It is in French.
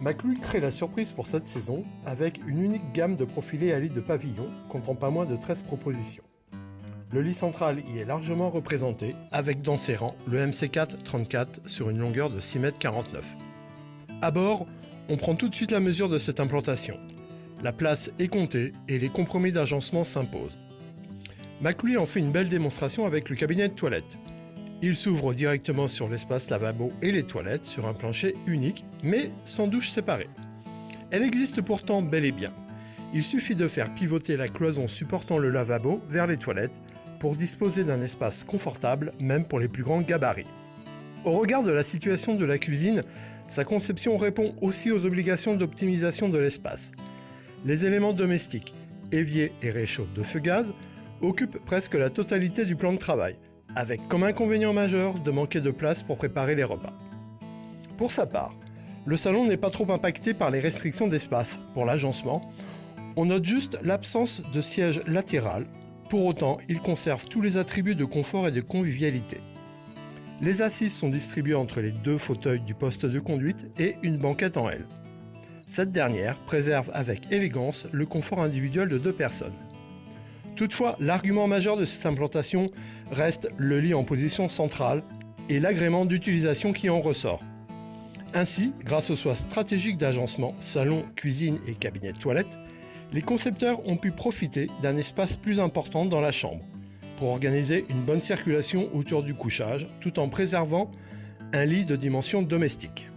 McLuhan crée la surprise pour cette saison avec une unique gamme de profilés à lit de pavillon comptant pas moins de 13 propositions. Le lit central y est largement représenté avec dans ses rangs le MC4-34 sur une longueur de 6,49 m. À bord, on prend tout de suite la mesure de cette implantation. La place est comptée et les compromis d'agencement s'imposent. McLuhan en fait une belle démonstration avec le cabinet de toilette. Il s'ouvre directement sur l'espace lavabo et les toilettes sur un plancher unique, mais sans douche séparée. Elle existe pourtant bel et bien. Il suffit de faire pivoter la cloison supportant le lavabo vers les toilettes pour disposer d'un espace confortable, même pour les plus grands gabarits. Au regard de la situation de la cuisine, sa conception répond aussi aux obligations d'optimisation de l'espace. Les éléments domestiques, évier et réchaud de feu gaz, occupent presque la totalité du plan de travail, avec comme inconvénient majeur de manquer de place pour préparer les repas. Pour sa part, le salon n'est pas trop impacté par les restrictions d'espace pour l'agencement. On note juste l'absence de siège latéral. Pour autant, il conserve tous les attributs de confort et de convivialité. Les assises sont distribuées entre les deux fauteuils du poste de conduite et une banquette en L. Cette dernière préserve avec élégance le confort individuel de deux personnes. Toutefois, l'argument majeur de cette implantation reste le lit en position centrale et l'agrément d'utilisation qui en ressort. Ainsi, grâce au choix stratégique d'agencement, salon, cuisine et cabinet de toilette, les concepteurs ont pu profiter d'un espace plus important dans la chambre pour organiser une bonne circulation autour du couchage tout en préservant un lit de dimension domestique.